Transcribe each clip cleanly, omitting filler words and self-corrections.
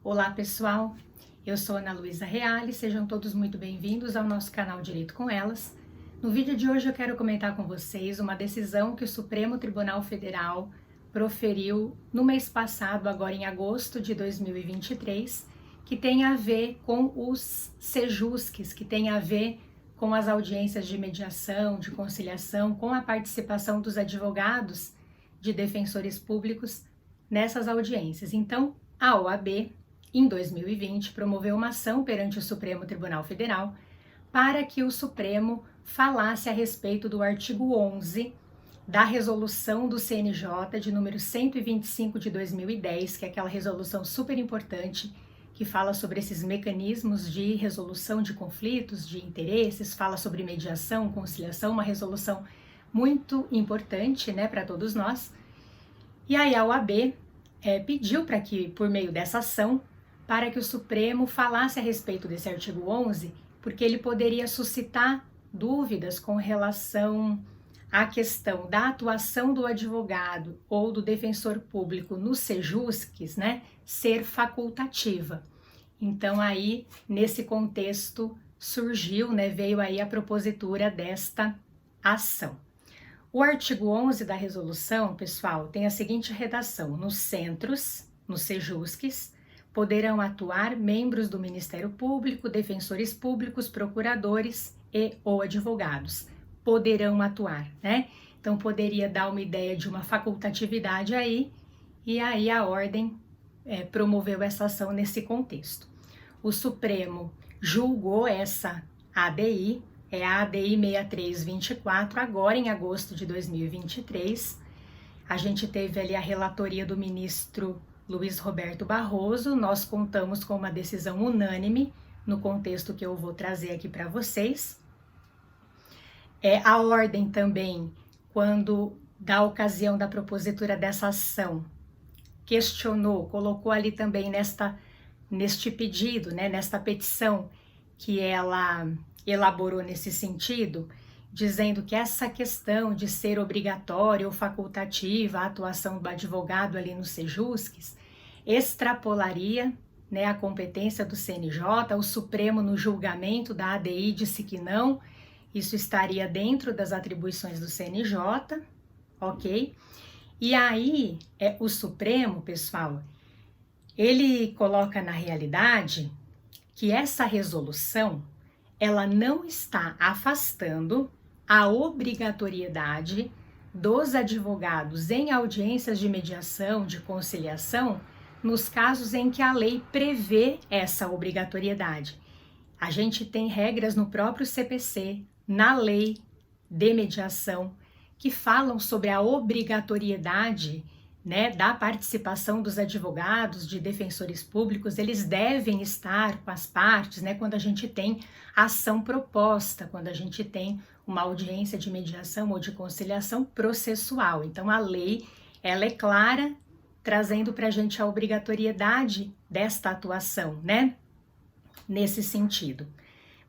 Olá pessoal, eu sou Ana Luísa Reale, sejam todos muito bem-vindos ao nosso canal Direito com Elas. No vídeo de hoje eu quero comentar com vocês uma decisão que o Supremo Tribunal Federal proferiu no mês passado, agora em agosto de 2023, que tem a ver com os sejusques, que tem a ver com as audiências de mediação, de conciliação, com a participação dos advogados de defensores públicos nessas audiências. Então, a OAB, em 2020, promoveu uma ação perante o Supremo Tribunal Federal para que o Supremo falasse a respeito do artigo 11 da resolução do CNJ de número 125 de 2010, que é aquela resolução super importante que fala sobre esses mecanismos de resolução de conflitos, de interesses, fala sobre mediação, conciliação, uma resolução muito importante, né, para todos nós. E aí a OAB pediu para que, por meio dessa ação, para que o Supremo falasse a respeito desse artigo 11, porque ele poderia suscitar dúvidas com relação à questão da atuação do advogado ou do defensor público nos sejusques, né, ser facultativa. Então aí, nesse contexto, surgiu, né, veio aí a propositura desta ação. O artigo 11 da resolução, pessoal, tem a seguinte redação: nos centros, nos sejusques, poderão atuar membros do Ministério Público, defensores públicos, procuradores e ou advogados. Poderão atuar, né? Então, poderia dar uma ideia de uma facultatividade aí, e aí a ordem promoveu essa ação nesse contexto. O Supremo julgou essa ADI, é a ADI 6324, agora em agosto de 2023. A gente teve ali a relatoria do ministro Luiz Roberto Barroso. Nós contamos com uma decisão unânime no contexto que eu vou trazer aqui para vocês. A ordem também, quando da ocasião da propositura dessa ação, questionou, colocou ali também neste pedido, né, nesta petição que ela elaborou nesse sentido, dizendo que essa questão de ser obrigatória ou facultativa a atuação do advogado ali nos sejusques extrapolaria, né, a competência do CNJ. O Supremo, no julgamento da ADI, disse que não, isso estaria dentro das atribuições do CNJ, ok? E aí, o Supremo, pessoal, ele coloca na realidade que essa resolução, ela não está afastando a obrigatoriedade dos advogados em audiências de mediação, de conciliação, nos casos em que a lei prevê essa obrigatoriedade. A gente tem regras no próprio CPC, na lei de mediação, que falam sobre a obrigatoriedade, né, da participação dos advogados, de defensores públicos. Eles devem estar com as partes, né, quando a gente tem ação proposta, quando a gente tem uma audiência de mediação ou de conciliação processual. Então a lei, ela é clara, trazendo para a gente a obrigatoriedade desta atuação, né, nesse sentido.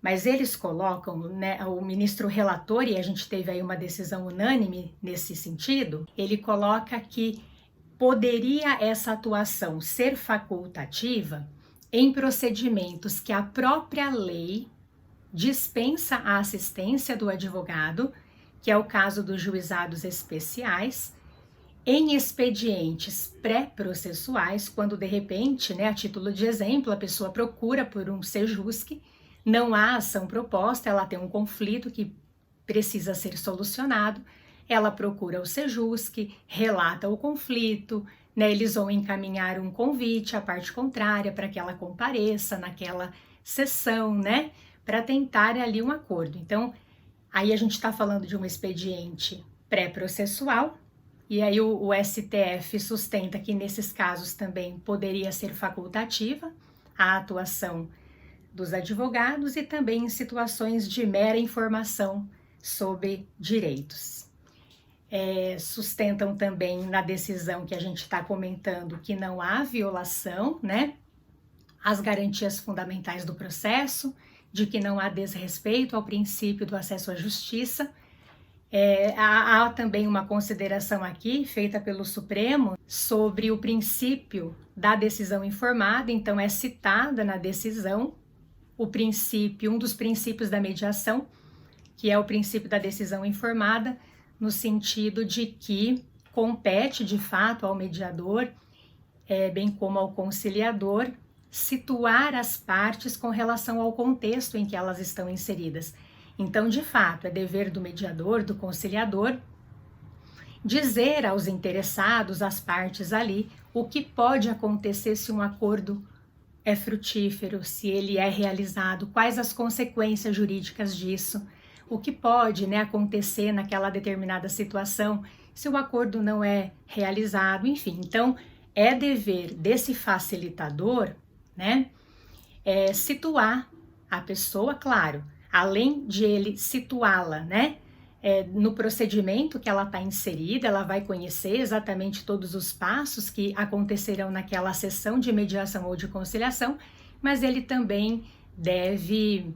Mas eles colocam, né, o ministro relator, e a gente teve aí uma decisão unânime nesse sentido, ele coloca que poderia essa atuação ser facultativa em procedimentos que a própria lei dispensa a assistência do advogado, que é o caso dos juizados especiais, em expedientes pré-processuais, quando de repente, né, a título de exemplo, a pessoa procura por um sejusque, não há ação proposta, ela tem um conflito que precisa ser solucionado, ela procura o sejusque, relata o conflito, né, eles vão encaminhar um convite à parte contrária para que ela compareça naquela sessão, né, para tentar ali um acordo. Então, aí a gente está falando de um expediente pré-processual, e aí o STF sustenta que nesses casos também poderia ser facultativa a atuação dos advogados e também em situações de mera informação sobre direitos. Sustentam também na decisão que a gente está comentando que não há violação, né, às garantias fundamentais do processo, de que não há desrespeito ao princípio do acesso à justiça, Há também uma consideração aqui feita pelo Supremo sobre o princípio da decisão informada, então é citada na decisão o princípio, um dos princípios da mediação, que é o princípio da decisão informada, no sentido de que compete de fato ao mediador, bem como ao conciliador, situar as partes com relação ao contexto em que elas estão inseridas. Então, de fato, é dever do mediador, do conciliador, dizer aos interessados, às partes ali, o que pode acontecer se um acordo é frutífero, se ele é realizado, quais as consequências jurídicas disso, o que pode, né, acontecer naquela determinada situação se o acordo não é realizado, enfim. Então, é dever desse facilitador, né, situar a pessoa, claro, além de ele situá-la, né, no procedimento que ela está inserida, ela vai conhecer exatamente todos os passos que acontecerão naquela sessão de mediação ou de conciliação, mas ele também deve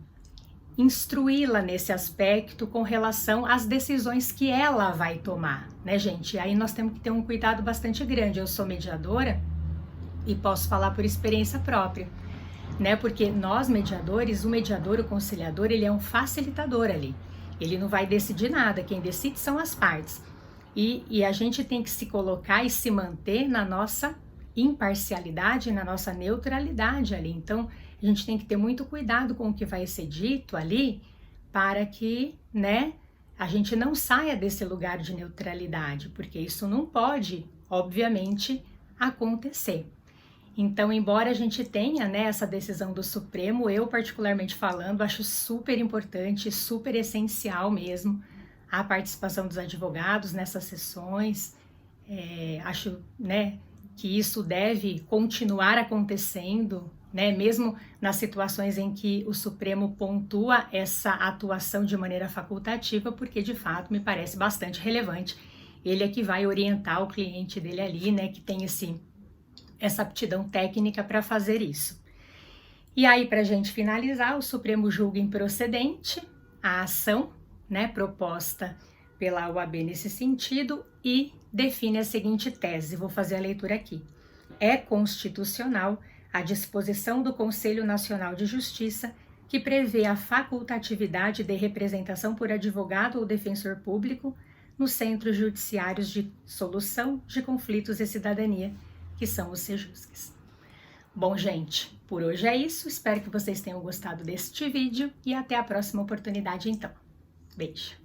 instruí-la nesse aspecto com relação às decisões que ela vai tomar, né, gente? Aí nós temos que ter um cuidado bastante grande. Eu sou mediadora e posso falar por experiência própria, né? Porque nós mediadores, o mediador, o conciliador, ele é um facilitador ali. Ele não vai decidir nada, quem decide são as partes. E a gente tem que se colocar e se manter na nossa imparcialidade, na nossa neutralidade ali. Então, a gente tem que ter muito cuidado com o que vai ser dito ali, para que, né, a gente não saia desse lugar de neutralidade, porque isso não pode, obviamente, acontecer. Então, embora a gente tenha, né, essa decisão do Supremo, eu particularmente falando, acho super importante, super essencial mesmo a participação dos advogados nessas sessões. Acho, né, que isso deve continuar acontecendo, né, mesmo nas situações em que o Supremo pontua essa atuação de maneira facultativa, porque de fato me parece bastante relevante. Ele é que vai orientar o cliente dele ali, né, que tem essa aptidão técnica para fazer isso. E aí, para a gente finalizar, o Supremo julga improcedente a ação, né, proposta pela OAB nesse sentido e define a seguinte tese, vou fazer a leitura aqui. É constitucional a disposição do Conselho Nacional de Justiça que prevê a facultatividade de representação por advogado ou defensor público nos centros judiciários de solução de conflitos e cidadania, que são os CEJUSCs. Bom, gente, por hoje é isso. Espero que vocês tenham gostado deste vídeo e até a próxima oportunidade, então. Beijo!